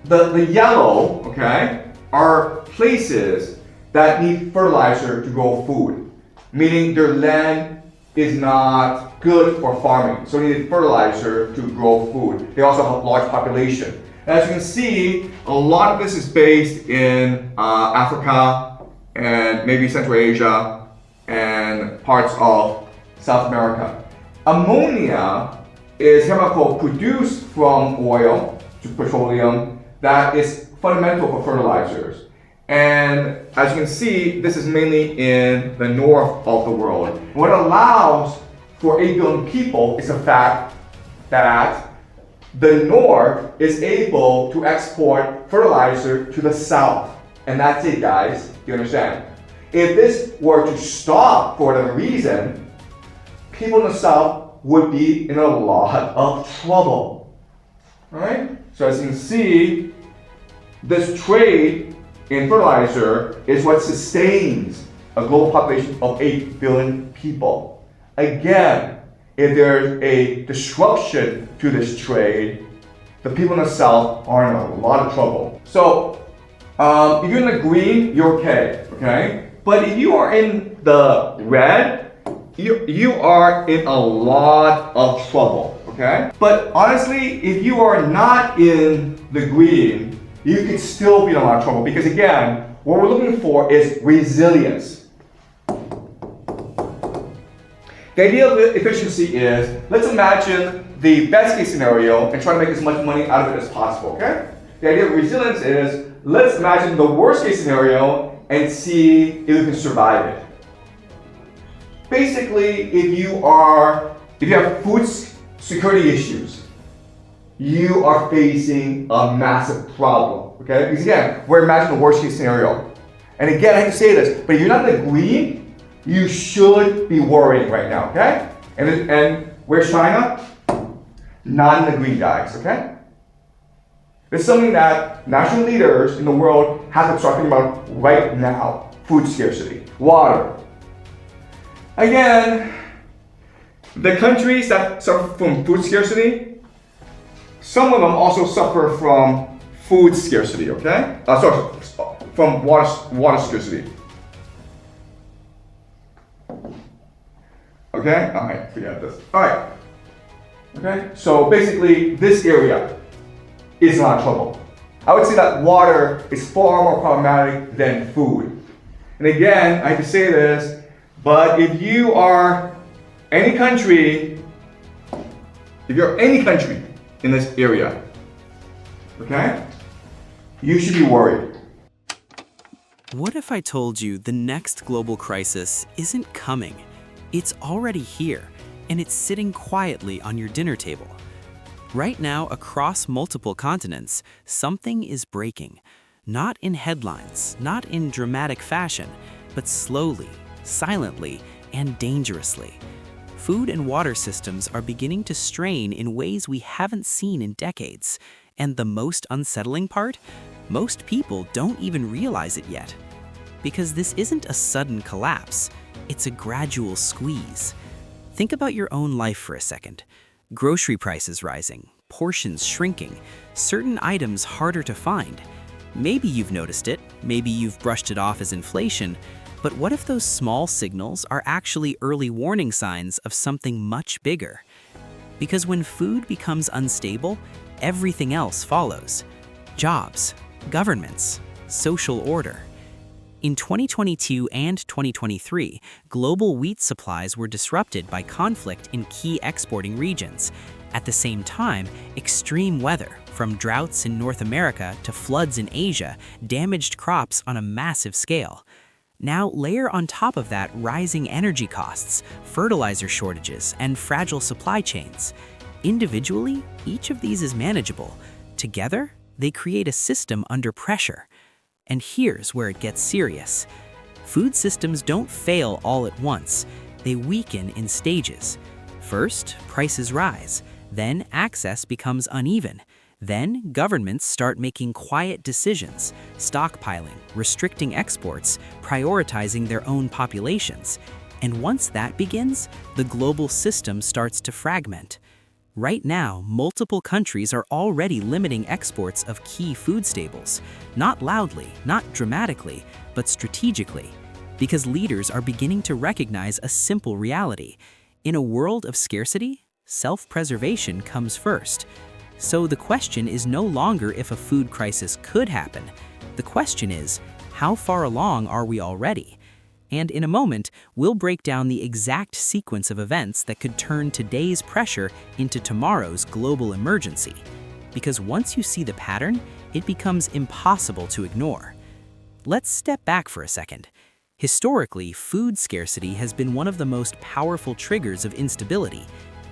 The yellow, okay, are places that need fertilizer to grow food, meaning their land is not good for farming, so they need fertilizer to grow food. They also have a large population. And as you can see, a lot of this is based in Africa and maybe Central Asia and parts of South America. Ammonia is chemical produced from oil to petroleum that is fundamental for fertilizers. And as you can see, this is mainly in the north of the world. What allows for 8 billion people is the fact that the north is able to export fertilizer to the south. And that's it, guys. You understand? If this were to stop for whatever reason, people in the south would be in a lot of trouble. Alright? So as you can see, this trade in fertilizer is what sustains a global population of 8 billion people. Again, if there's a disruption to this trade, the people in the south are in a lot of trouble. So, if you're in the green, you're okay? But if you are in the red, you are in a lot of trouble, okay? But honestly, if you are not in the green, you could still be in a lot of trouble because again, what we're looking for is resilience. The idea of efficiency is, let's imagine the best case scenario and try to make as much money out of it as possible, okay? The idea of resilience is, let's imagine the worst case scenario and see if you can survive it. Basically, if you have food security issues, you are facing a massive problem, okay? Because again, we're imagining the worst case scenario. And again, I hate to say this, but if you're not in the green, you should be worrying right now, okay? And where's China? Not in the green, guys, okay? It's something that national leaders in the world have to start thinking about right now. Food scarcity, water. Again, the countries that suffer from food scarcity, some of them also suffer from food scarcity, okay? From water scarcity. Okay, all right, forget this. All right, okay, so basically this area is in a lot of trouble. I would say that water is far more problematic than food. And again, I hate to say this, but if you are any country, in this area, okay, you should be worried. What if I told you the next global crisis isn't coming? It's already here, and it's sitting quietly on your dinner table. Right now, across multiple continents, something is breaking. Not in headlines, not in dramatic fashion, but slowly, silently, and dangerously. Food and water systems are beginning to strain in ways we haven't seen in decades. And the most unsettling part? Most people don't even realize it yet. Because this isn't a sudden collapse. It's a gradual squeeze. Think about your own life for a second. Grocery prices rising, portions shrinking, certain items harder to find. Maybe you've noticed it, maybe you've brushed it off as inflation, but what if those small signals are actually early warning signs of something much bigger? Because when food becomes unstable, everything else follows. Jobs, governments, social order. In 2022 and 2023, global wheat supplies were disrupted by conflict in key exporting regions. At the same time, extreme weather, from droughts in North America to floods in Asia, damaged crops on a massive scale. Now layer on top of that rising energy costs, fertilizer shortages, and fragile supply chains. Individually, each of these is manageable. Together, they create a system under pressure. And here's where it gets serious. Food systems don't fail all at once. They weaken in stages. First, prices rise. Then access becomes uneven. Then governments start making quiet decisions, stockpiling, restricting exports, prioritizing their own populations. And once that begins, the global system starts to fragment. Right now, multiple countries are already limiting exports of key food staples, not loudly, not dramatically, but strategically, because leaders are beginning to recognize a simple reality. In a world of scarcity, self-preservation comes first. So the question is no longer if a food crisis could happen. The question is, how far along are we already? And in a moment, we'll break down the exact sequence of events that could turn today's pressure into tomorrow's global emergency. Because once you see the pattern, it becomes impossible to ignore. Let's step back for a second. Historically, food scarcity has been one of the most powerful triggers of instability.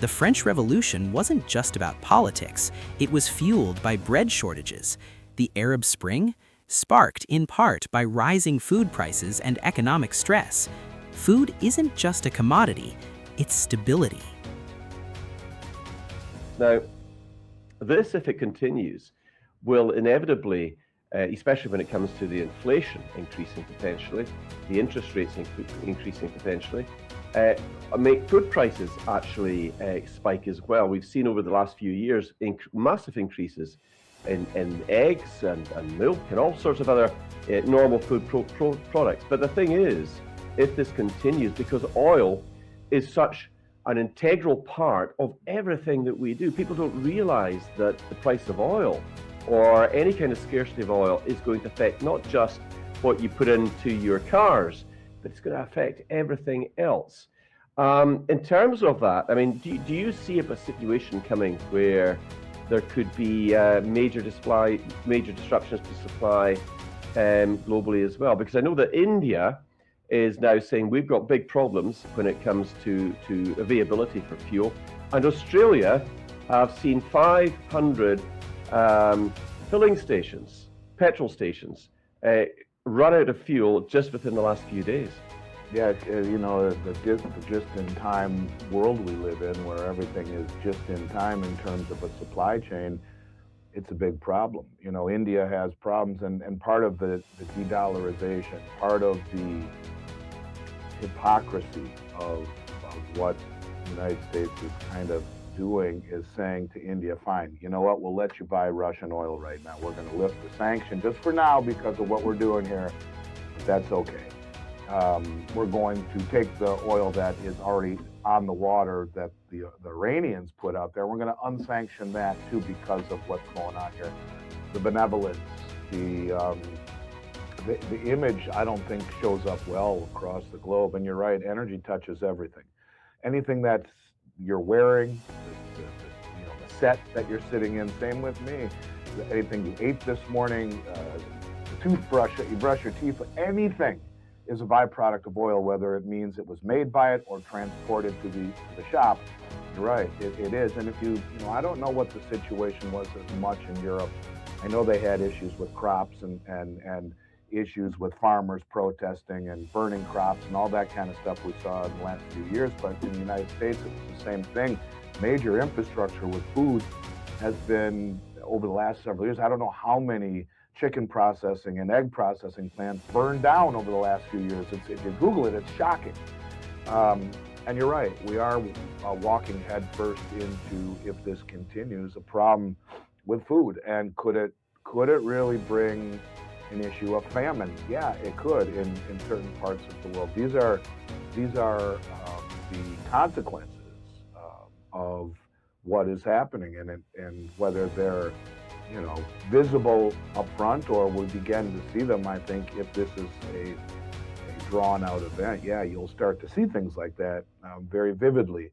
The French Revolution wasn't just about politics, it was fueled by bread shortages. The Arab Spring? Sparked in part by rising food prices and economic stress. Food isn't just a commodity, it's stability. Now, this, if it continues, will inevitably, especially when it comes to the inflation increasing potentially, the interest rates increasing potentially, make food prices actually spike as well. We've seen over the last few years massive increases in eggs and milk and all sorts of other normal food products. But the thing is, if this continues, because oil is such an integral part of everything that we do, people don't realize that the price of oil or any kind of scarcity of oil is going to affect not just what you put into your cars, but it's going to affect everything else. In terms of that, I mean, do you see a situation coming where there could be major disruptions to supply globally as well? Because I know that India is now saying we've got big problems when it comes to availability for fuel. And Australia have seen 500 filling stations, petrol stations, run out of fuel just within the last few days. Yeah, you know, the just-in-time world we live in, where everything is just in time in terms of a supply chain, it's a big problem. You know, India has problems, and part of the de-dollarization, part of the hypocrisy of what the United States is kind of doing is saying to India, fine, you know what, we'll let you buy Russian oil right now. We're going to lift the sanction just for now because of what we're doing here, but that's okay. We're going to take the oil that is already on the water that the Iranians put out there. We're going to unsanction that too because of what's going on here. The benevolence, the image, I don't think shows up well across the globe. And you're right, energy touches everything. Anything that you're wearing, the set that you're sitting in, same with me. Anything you ate this morning, the toothbrush that you brush your teeth with, anything is a byproduct of oil, whether it means it was made by it or transported to the shop. You're right, it is. And if you know, I don't know what the situation was as much in Europe. I know they had issues with crops and issues with farmers protesting and burning crops and all that kind of stuff we saw in the last few years. But in the United States, it was the same thing. Major infrastructure with food has been, over the last several years, I don't know how many chicken processing and egg processing plants burned down over the last few years. If you Google it, it's shocking. And you're right, we are walking headfirst into, if this continues, a problem with food. And could it really bring an issue of famine? Yeah, it could in certain parts of the world. These are the consequences of what is happening, and whether they're visible up front or we begin to see them. I think if this is a drawn out event, yeah, you'll start to see things like that very vividly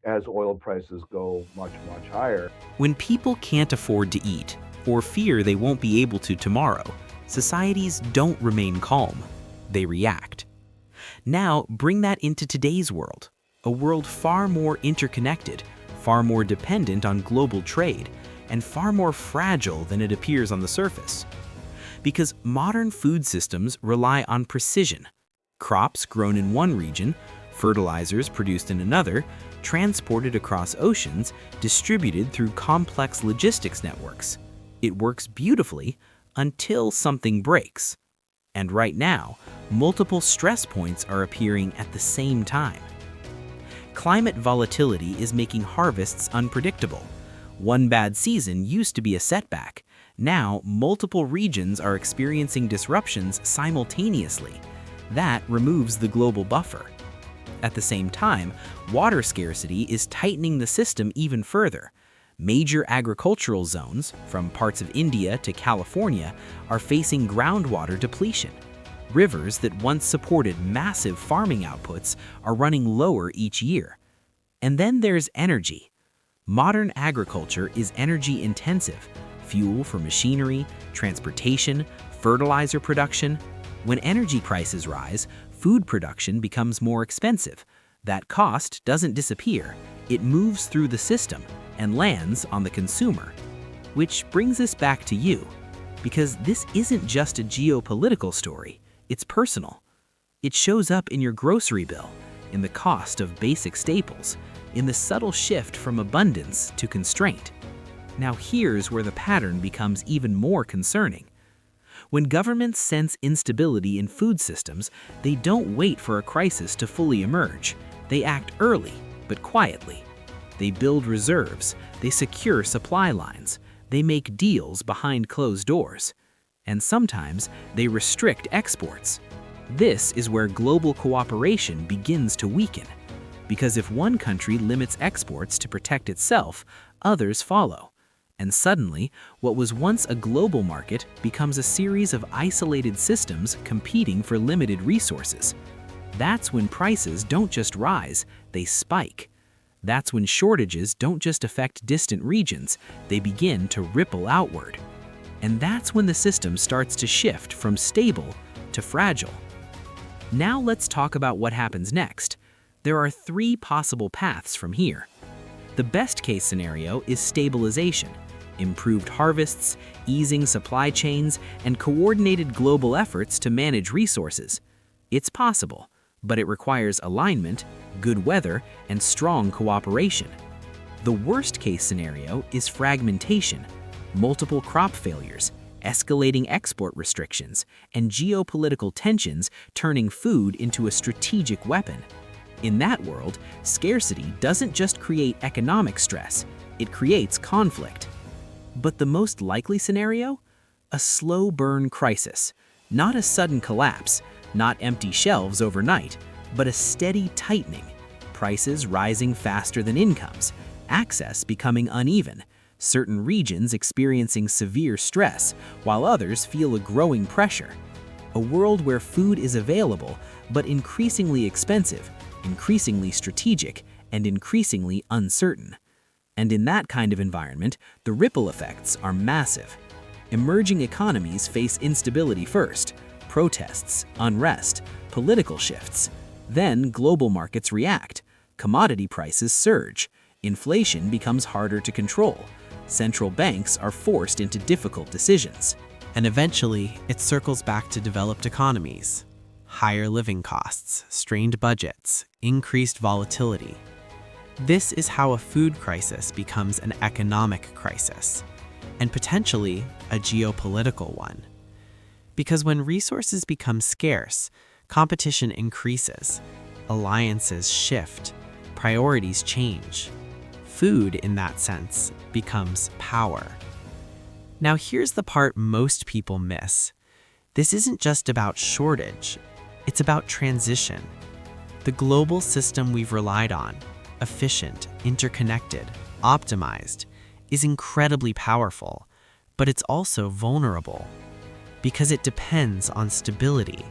as oil prices go much, much higher. When people can't afford to eat or fear they won't be able to tomorrow, societies don't remain calm, they react. Now bring that into today's world, a world far more interconnected, far more dependent on global trade, and far more fragile than it appears on the surface. Because modern food systems rely on precision. Crops grown in one region, fertilizers produced in another, transported across oceans, distributed through complex logistics networks. It works beautifully until something breaks. And right now, multiple stress points are appearing at the same time. Climate volatility is making harvests unpredictable. One bad season used to be a setback. Now, multiple regions are experiencing disruptions simultaneously. That removes the global buffer. At the same time, water scarcity is tightening the system even further. Major agricultural zones, from parts of India to California, are facing groundwater depletion. Rivers that once supported massive farming outputs are running lower each year. And then there's energy. Modern agriculture is energy intensive. Fuel for machinery, transportation, fertilizer production. When energy prices rise, food production becomes more expensive. That cost doesn't disappear. It moves through the system and lands on the consumer. Which brings us back to you, because this isn't just a geopolitical story, it's personal. It shows up in your grocery bill, in the cost of basic staples, in the subtle shift from abundance to constraint. Now here's where the pattern becomes even more concerning. When governments sense instability in food systems, they don't wait for a crisis to fully emerge. They act early, but quietly. They build reserves, they secure supply lines, they make deals behind closed doors. And sometimes they restrict exports. This is where global cooperation begins to weaken. Because if one country limits exports to protect itself, others follow. And suddenly, what was once a global market becomes a series of isolated systems competing for limited resources. That's when prices don't just rise, they spike. That's when shortages don't just affect distant regions, they begin to ripple outward. And that's when the system starts to shift from stable to fragile. Now let's talk about what happens next. There are 3 possible paths from here. The best case scenario is stabilization, improved harvests, easing supply chains, and coordinated global efforts to manage resources. It's possible, but it requires alignment, good weather, and strong cooperation. The worst case scenario is fragmentation, multiple crop failures, escalating export restrictions, and geopolitical tensions turning food into a strategic weapon. In that world, scarcity doesn't just create economic stress, it creates conflict. But the most likely scenario? A slow burn crisis. Not a sudden collapse, not empty shelves overnight, but a steady tightening. Prices rising faster than incomes, access becoming uneven, certain regions experiencing severe stress, while others feel a growing pressure. A world where food is available, but increasingly expensive, increasingly strategic, and increasingly uncertain. And in that kind of environment, the ripple effects are massive. Emerging economies face instability first, protests, unrest, political shifts. Then global markets react, commodity prices surge, inflation becomes harder to control, central banks are forced into difficult decisions. And eventually, it circles back to developed economies. Higher living costs, strained budgets, increased volatility. This is how a food crisis becomes an economic crisis, and potentially a geopolitical one. Because when resources become scarce, competition increases, alliances shift, priorities change. Food, in that sense, becomes power. Now here's the part most people miss. This isn't just about shortage, it's about transition. The global system we've relied on, efficient, interconnected, optimized, is incredibly powerful, but it's also vulnerable because it depends on stability.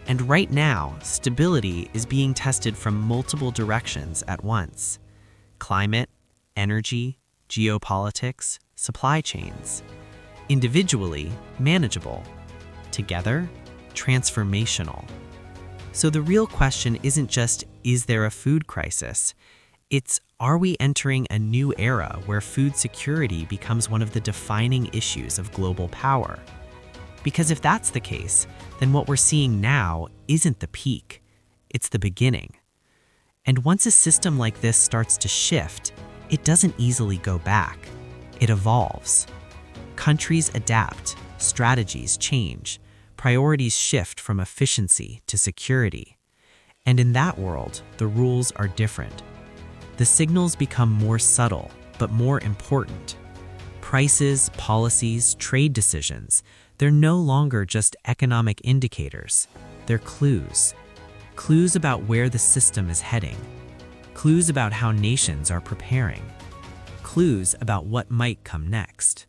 And right now, stability is being tested from multiple directions at once: climate, energy, geopolitics, supply chains. Individually, manageable. Together, transformational. So the real question isn't just, is there a food crisis? It's, are we entering a new era where food security becomes one of the defining issues of global power? Because if that's the case, then what we're seeing now isn't the peak, it's the beginning. And once a system like this starts to shift, it doesn't easily go back. It evolves. Countries adapt, strategies change, priorities shift from efficiency to security. And in that world, the rules are different. The signals become more subtle, but more important. Prices, policies, trade decisions, they're no longer just economic indicators. They're clues. Clues about where the system is heading. Clues about how nations are preparing. Clues about what might come next.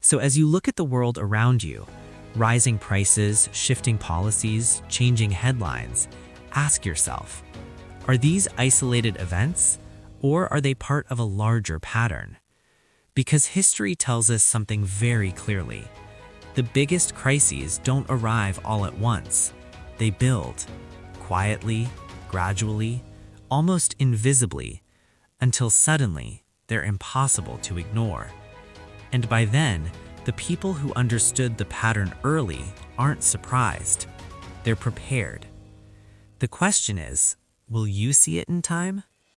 So as you look at the world around you, rising prices, shifting policies, changing headlines, ask yourself, are these isolated events, or are they part of a larger pattern? Because history tells us something very clearly. The biggest crises don't arrive all at once. They build, quietly, gradually, almost invisibly, until suddenly they're impossible to ignore. And by then, the people who understood the pattern early aren't surprised. They're prepared. The question is, will you see it in time?